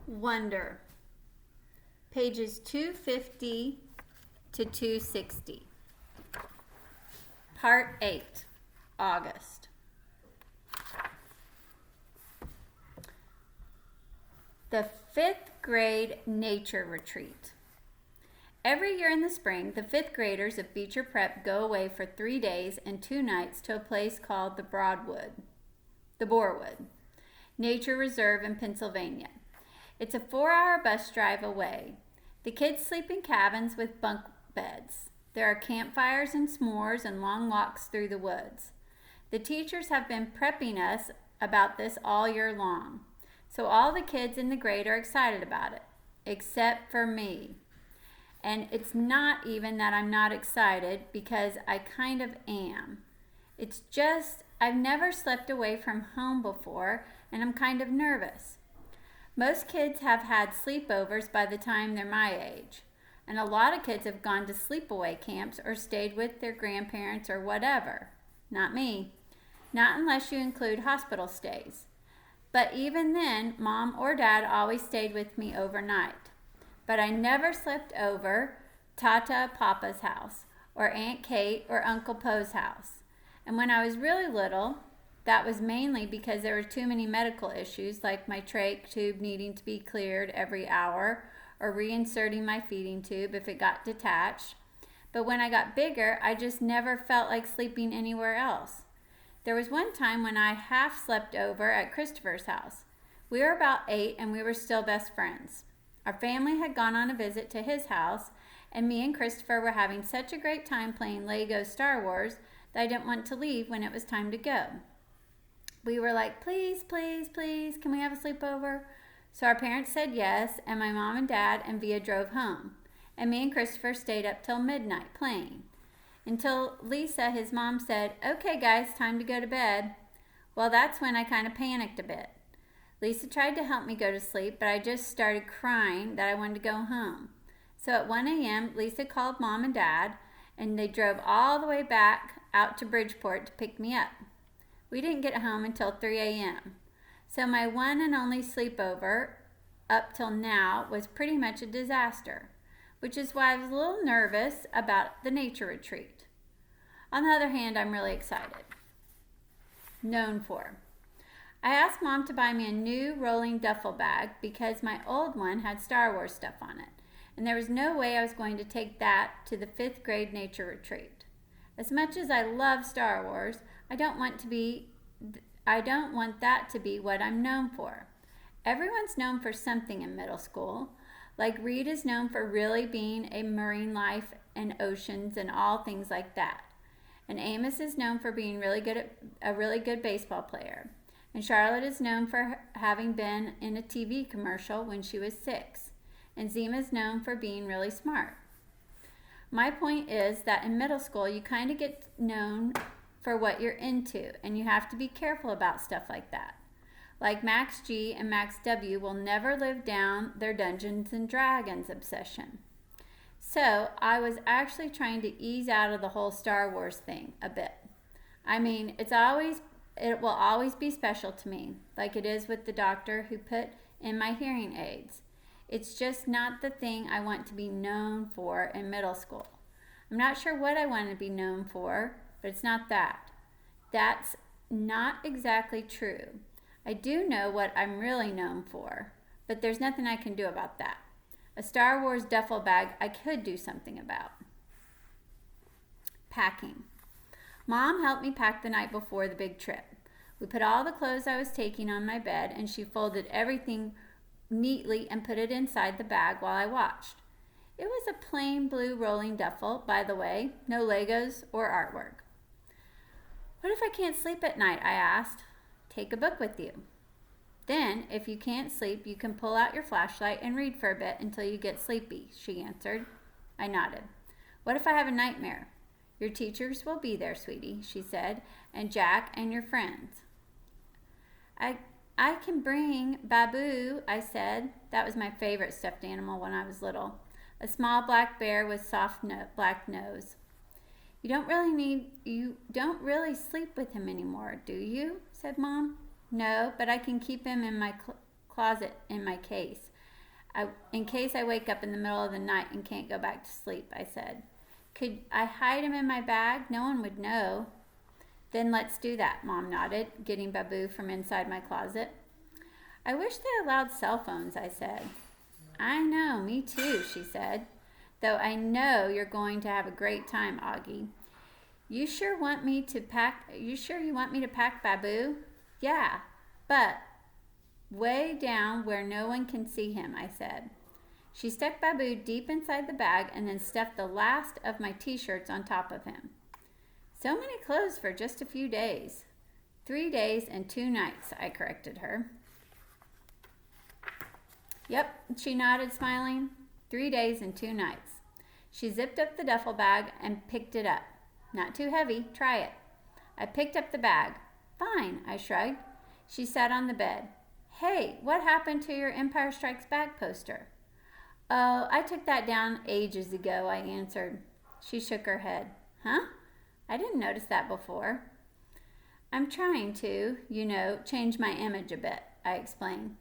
Wonder, pages 250 to 260. Part 8, August. The 5th grade nature retreat. Every year in the spring, the 5th graders of Beecher Prep go away for 3 days and 2 nights to a place called the Borewood Nature Reserve in Pennsylvania. It's a 4-hour bus drive away. The kids sleep in cabins with bunk beds. There are campfires and s'mores and long walks through the woods. The teachers have been prepping us about this all year long, so all the kids in the grade are excited about it, except for me. And it's not even that I'm not excited, because I kind of am. It's just I've never slept away from home before, and I'm kind of nervous. Most kids have had sleepovers by the time they're my age, and a lot of kids have gone to sleepaway camps or stayed with their grandparents or whatever. Not me. Not unless you include hospital stays. But even then, Mom or Dad always stayed with me overnight. But I never slept over Tata Papa's house, or Aunt Kate or Uncle Poe's house. And when I was really little, that was mainly because there were too many medical issues, like my trach tube needing to be cleared every hour, or reinserting my feeding tube if it got detached. But when I got bigger, I just never felt like sleeping anywhere else. There was one time when I half slept over at Christopher's house. We were about 8 and we were still best friends. Our family had gone on a visit to his house, and me and Christopher were having such a great time playing Lego Star Wars that I didn't want to leave when it was time to go. We were like, please, please, please, can we have a sleepover? So our parents said yes, and my mom and dad and Via drove home. And me and Christopher stayed up till midnight playing. Until Lisa, his mom, said, okay guys, time to go to bed. Well, that's when I kind of panicked a bit. Lisa tried to help me go to sleep, but I just started crying that I wanted to go home. So at 1 a.m., Lisa called Mom and Dad, and they drove all the way back out to Bridgeport to pick me up. We didn't get home until 3 a.m. So my one and only sleepover up till now was pretty much a disaster, which is why I was a little nervous about the nature retreat. On the other hand, I'm really excited. Known for. I asked Mom to buy me a new rolling duffel bag because my old one had Star Wars stuff on it, and there was no way I was going to take that to the 5th grade nature retreat. As much as I love Star Wars, I don't want that to be what I'm known for. Everyone's known for something in middle school. Like Reed is known for really being a marine life and oceans and all things like that. And Amos is known for being a really good baseball player. And Charlotte is known for having been in a TV commercial when she was 6. And Zima is known for being really smart. My point is that in middle school, you kind of get known for what you're into, and you have to be careful about stuff like that. Like Max G and Max W will never live down their Dungeons and Dragons obsession. So I was actually trying to ease out of the whole Star Wars thing a bit. I mean, it will always be special to me, like it is with the doctor who put in my hearing aids. It's just not the thing I want to be known for in middle school. I'm not sure what I want to be known for, but it's not that. That's not exactly true. I do know what I'm really known for, but there's nothing I can do about that. A Star Wars duffel bag I could do something about. Packing. Mom helped me pack the night before the big trip. We put all the clothes I was taking on my bed, and she folded everything neatly and put it inside the bag while I watched. It was a plain blue rolling duffel, by the way, no Legos or artwork. What if I can't sleep at night? I asked. Take a book with you. Then, if you can't sleep, you can pull out your flashlight and read for a bit until you get sleepy, she answered. I nodded. What if I have a nightmare? Your teachers will be there, sweetie, she said, and Jack and your friends. I can bring Babu, I said. That was my favorite stuffed animal when I was little. A small black bear with soft black nose. You don't really sleep with him anymore, do you? Said Mom. No, but I can keep him in my closet in my case. In case I wake up in the middle of the night and can't go back to sleep, I said. Could I hide him in my bag? No one would know. Then let's do that, Mom nodded, getting Babu from inside my closet. I wish they allowed cell phones, I said. I know, me too, she said. Though I know you're going to have a great time, Augie. You sure you want me to pack Babu? Yeah, but way down where no one can see him, I said. She stuck Babu deep inside the bag and then stuffed the last of my t-shirts on top of him. So many clothes for just a few days. 3 days and 2 nights, I corrected her. Yep, she nodded, smiling. 3 days and 2 nights. She zipped up the duffel bag and picked it up. Not too heavy, try it. I picked up the bag. Fine, I shrugged. She sat on the bed. Hey, what happened to your Empire Strikes Back poster? Oh, I took that down ages ago, I answered. She shook her head. Huh? I didn't notice that before. I'm trying to, change my image a bit, I explained.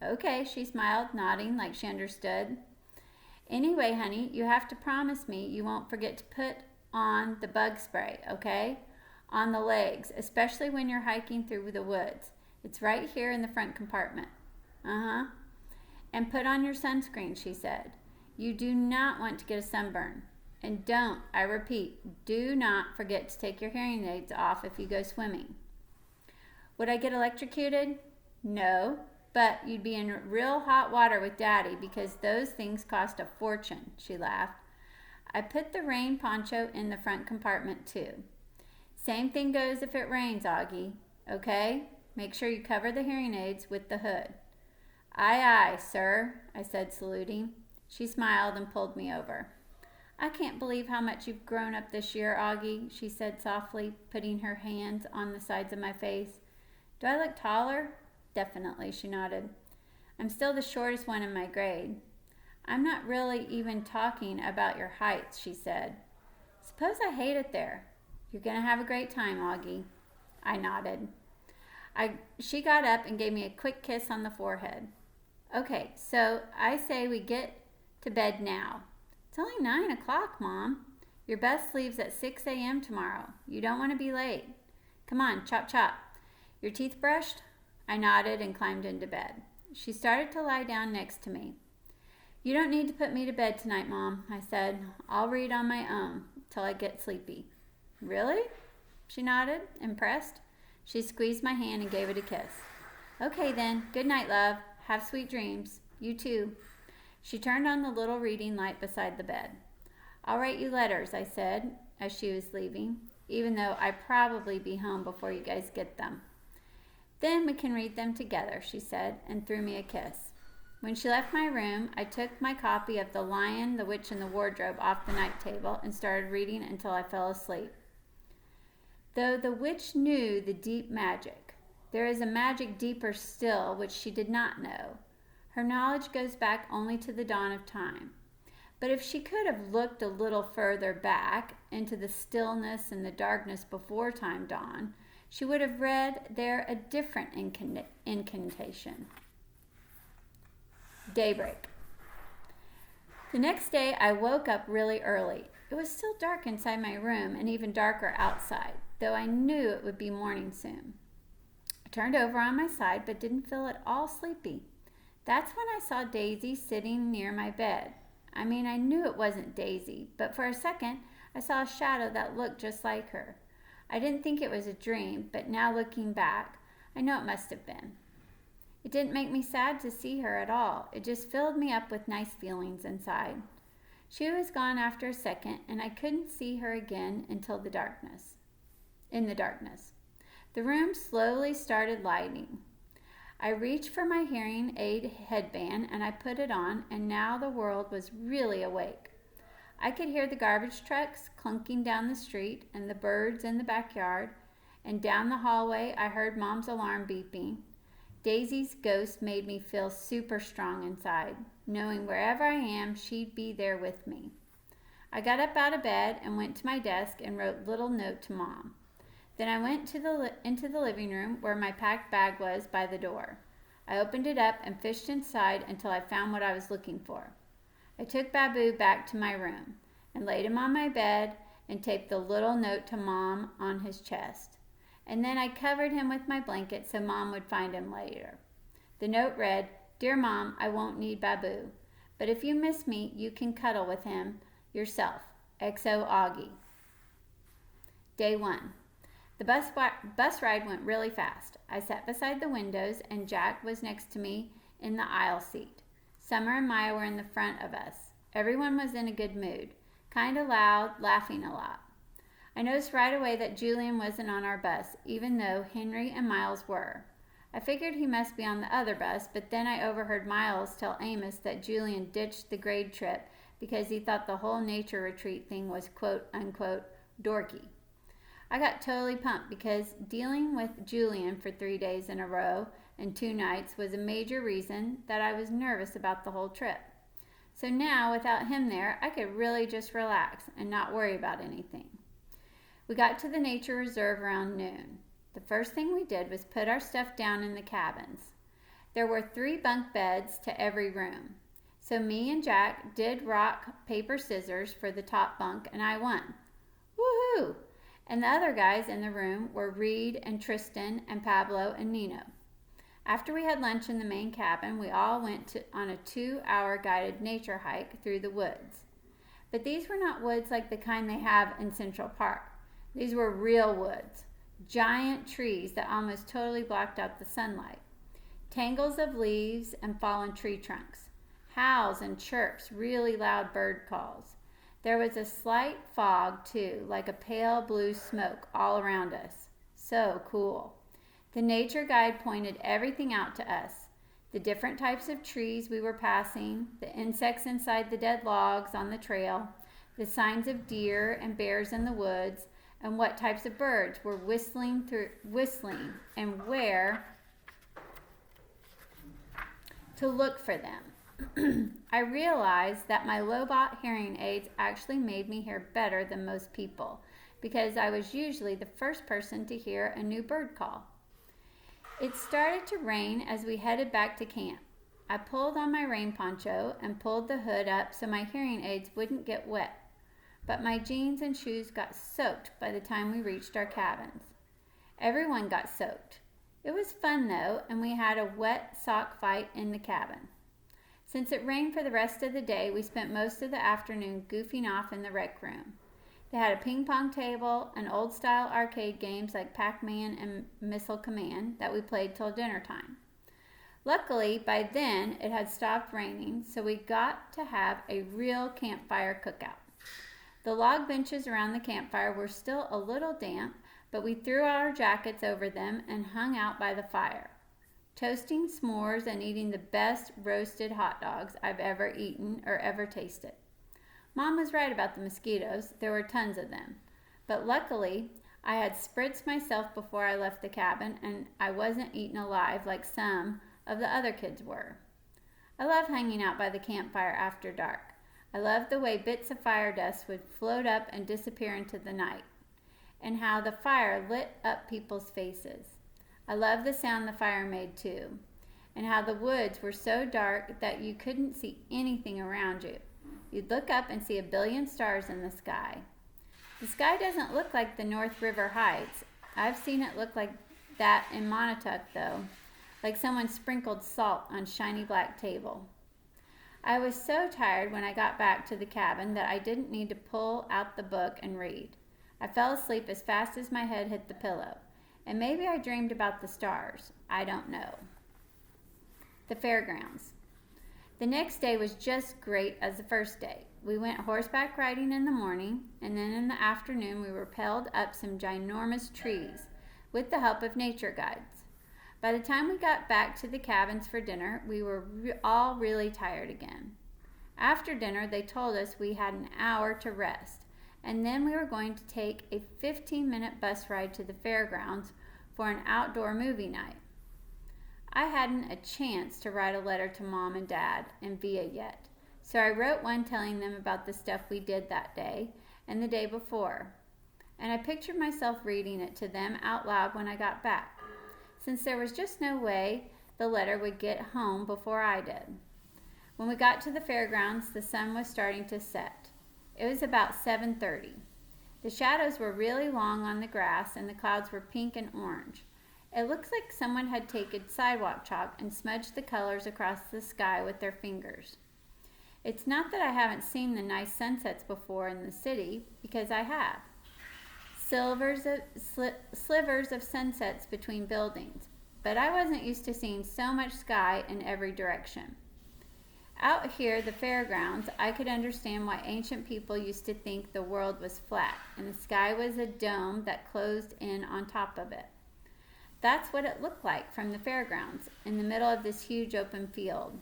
Okay, she smiled, nodding like she understood. Anyway, honey, you have to promise me you won't forget to put on the bug spray, okay? On the legs, especially when you're hiking through the woods. It's right here in the front compartment. Uh-huh. And put on your sunscreen, she said. You do not want to get a sunburn. And don't, I repeat, do not forget to take your hearing aids off if you go swimming. Would I get electrocuted? No, but you'd be in real hot water with Daddy because those things cost a fortune, she laughed. I put the rain poncho in the front compartment too. Same thing goes if it rains, Augie. Okay? Make sure you cover the hearing aids with the hood. Aye, aye, sir, I said, saluting. She smiled and pulled me over. I can't believe how much you've grown up this year, Augie, she said softly, putting her hands on the sides of my face. Do I look taller? Definitely, she nodded. I'm still the shortest one in my grade. I'm not really even talking about your height, she said. Suppose I hate it there. You're going to have a great time, Augie. I nodded. She got up and gave me a quick kiss on the forehead. Okay, so I say we get to bed now. It's only 9 o'clock, Mom. Your bus leaves at 6 a.m. tomorrow. You don't want to be late. Come on, chop chop. Your teeth brushed? I nodded and climbed into bed. She started to lie down next to me. You don't need to put me to bed tonight, Mom, I said. I'll read on my own till I get sleepy. Really? She nodded, impressed. She squeezed my hand and gave it a kiss. Okay then, good night, love. Have sweet dreams. You too. She turned on the little reading light beside the bed. I'll write you letters, I said, as she was leaving, even though I'd probably be home before you guys get them. Then we can read them together, she said, and threw me a kiss. When she left my room, I took my copy of The Lion, the Witch, and the Wardrobe off the night table and started reading until I fell asleep. Though the witch knew the deep magic, there is a magic deeper still which she did not know. Her knowledge goes back only to the dawn of time. But if she could have looked a little further back into the stillness and the darkness before time dawned, she would have read there a different incantation. Daybreak. The next day I woke up really early. It was still dark inside my room and even darker outside, though I knew it would be morning soon. I turned over on my side but didn't feel at all sleepy. That's when I saw Daisy sitting near my bed. I knew it wasn't Daisy, but for a second I saw a shadow that looked just like her. I didn't think it was a dream, but now looking back, I know it must have been. It didn't make me sad to see her at all. It just filled me up with nice feelings inside. She was gone after a second, and I couldn't see her again until the darkness. In the darkness. The room slowly started lighting. I reached for my hearing aid headband and I put it on, and now the world was really awake. I could hear the garbage trucks clunking down the street and the birds in the backyard, and down the hallway I heard Mom's alarm beeping. Daisy's ghost made me feel super strong inside, knowing wherever I am, she'd be there with me. I got up out of bed and went to my desk and wrote a little note to Mom. Then I went into the living room where my packed bag was by the door. I opened it up and fished inside until I found what I was looking for. I took Babu back to my room and laid him on my bed and taped the little note to Mom on his chest. And then I covered him with my blanket so Mom would find him later. The note read, "Dear Mom, I won't need Babu, but if you miss me, you can cuddle with him yourself. XO Augie." Day 1. The bus ride went really fast. I sat beside the windows and Jack was next to me in the aisle seat. Summer and Maya were in the front of us. Everyone was in a good mood, kind of loud, laughing a lot. I noticed right away that Julian wasn't on our bus, even though Henry and Miles were. I figured he must be on the other bus, but then I overheard Miles tell Amos that Julian ditched the grade trip because he thought the whole nature retreat thing was quote unquote dorky. I got totally pumped because dealing with Julian for 3 days in a row and 2 nights was a major reason that I was nervous about the whole trip. So now, without him there, I could really just relax and not worry about anything. We got to the nature reserve around noon. The first thing we did was put our stuff down in the cabins. There were 3 bunk beds to every room. So me and Jack did rock, paper, scissors for the top bunk and I won. Woohoo! And the other guys in the room were Reed and Tristan and Pablo and Nino. After we had lunch in the main cabin, we all went on a 2-hour guided nature hike through the woods. But these were not woods like the kind they have in Central Park. These were real woods, giant trees that almost totally blocked out the sunlight, tangles of leaves and fallen tree trunks, howls and chirps, really loud bird calls. There was a slight fog too, like a pale blue smoke all around us. So cool. The nature guide pointed everything out to us. The different types of trees we were passing, the insects inside the dead logs on the trail, the signs of deer and bears in the woods, and what types of birds were whistling and where to look for them. I realized that my Lobot hearing aids actually made me hear better than most people because I was usually the first person to hear a new bird call. It started to rain as we headed back to camp. I pulled on my rain poncho and pulled the hood up so my hearing aids wouldn't get wet, but my jeans and shoes got soaked by the time we reached our cabins. Everyone got soaked. It was fun though, and we had a wet sock fight in the cabin. Since it rained for the rest of the day, we spent most of the afternoon goofing off in the rec room. They had a ping pong table and old style arcade games like Pac-Man and Missile Command that we played till dinner time. Luckily, by then it had stopped raining, so we got to have a real campfire cookout. The log benches around the campfire were still a little damp, but we threw our jackets over them and hung out by the fire, toasting s'mores and eating the best roasted hot dogs I've ever eaten or ever tasted. Mom was right about the mosquitoes. There were tons of them. But luckily, I had spritzed myself before I left the cabin and I wasn't eaten alive like some of the other kids were. I love hanging out by the campfire after dark. I love the way bits of fire dust would float up and disappear into the night, and how the fire lit up people's faces. I love the sound the fire made too, and how the woods were so dark that you couldn't see anything around you. You'd look up and see a billion stars in the sky. The sky doesn't look like the North River Heights. I've seen it look like that in Montauk though, like someone sprinkled salt on shiny black table. I was so tired when I got back to the cabin that I didn't need to pull out the book and read. I fell asleep as fast as my head hit the pillow, and maybe I dreamed about the stars. I don't know. The fairgrounds. The next day was just great as the first day. We went horseback riding in the morning, and then in the afternoon we rappelled up some ginormous trees with the help of nature guides. By the time we got back to the cabins for dinner, we were all really tired again. After dinner, they told us we had an hour to rest, and then we were going to take a 15-minute bus ride to the fairgrounds for an outdoor movie night. I hadn't a chance to write a letter to Mom and Dad and Via yet, so I wrote one telling them about the stuff we did that day and the day before, and I pictured myself reading it to them out loud when I got back. Since there was just no way the letter would get home before I did. When we got to the fairgrounds, the sun was starting to set. It was about 7:30. The shadows were really long on the grass and the clouds were pink and orange. It looks like someone had taken sidewalk chalk and smudged the colors across the sky with their fingers. It's not that I haven't seen the nice sunsets before in the city, because I have. Slivers of sunsets between buildings, but I wasn't used to seeing so much sky in every direction. Out here, the fairgrounds, I could understand why ancient people used to think the world was flat and the sky was a dome that closed in on top of it. That's what it looked like from the fairgrounds, in the middle of this huge open field.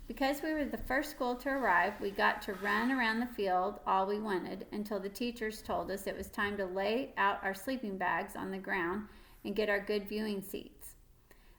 Because we were the first school to arrive, we got to run around the field all we wanted until the teachers told us it was time to lay out our sleeping bags on the ground and get our good viewing seats.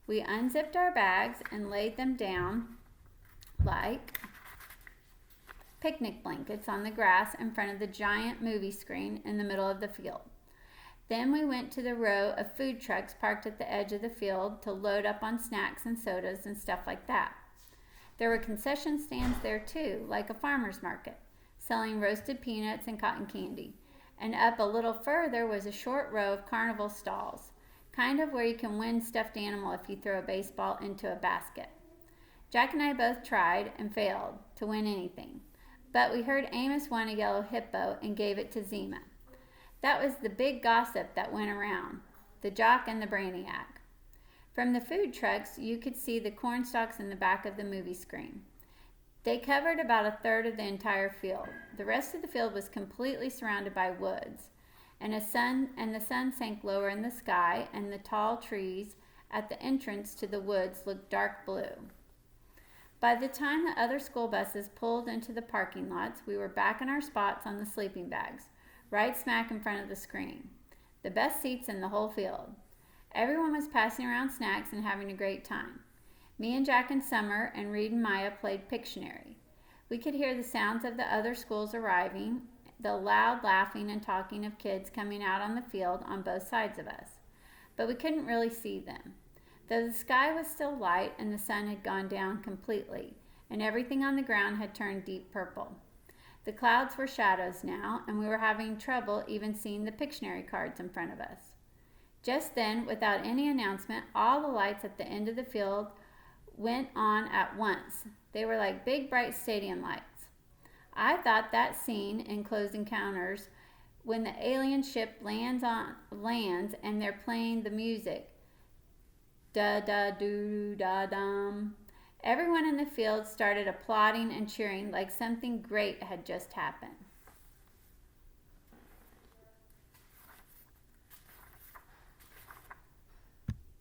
We unzipped our bags and laid them down like picnic blankets on the grass in front of the giant movie screen in the middle of the field. Then we went to the row of food trucks parked at the edge of the field to load up on snacks and sodas and stuff like that. There were concession stands there too, like a farmer's market, selling roasted peanuts and cotton candy. And up a little further was a short row of carnival stalls, kind of where you can win stuffed animal if you throw a baseball into a basket. Jack and I both tried and failed to win anything, but we heard Amos won a yellow hippo and gave it to Zima. That was the big gossip that went around, the jock and the brainiac. From the food trucks, you could see the corn stalks in the back of the movie screen. They covered about a third of the entire field. The rest of the field was completely surrounded by woods, and the sun sank lower in the sky, and the tall trees at the entrance to the woods looked dark blue. By the time the other school buses pulled into the parking lots, we were back in our spots on the sleeping bags, right smack in front of the screen. The best seats in the whole field. Everyone was passing around snacks and having a great time. Me and Jack and Summer and Reed and Maya played Pictionary. We could hear the sounds of the other schools arriving, the loud laughing and talking of kids coming out on the field on both sides of us. But we couldn't really see them. Though the sky was still light and the sun had gone down completely, and everything on the ground had turned deep purple. The clouds were shadows now, and we were having trouble even seeing the Pictionary cards in front of us. Just then, without any announcement, all the lights at the end of the field went on at once. They were like big, bright stadium lights. I thought that scene in Close Encounters, when the alien ship lands and they're playing the music, da-da-doo-da-dum. Everyone in the field started applauding and cheering like something great had just happened.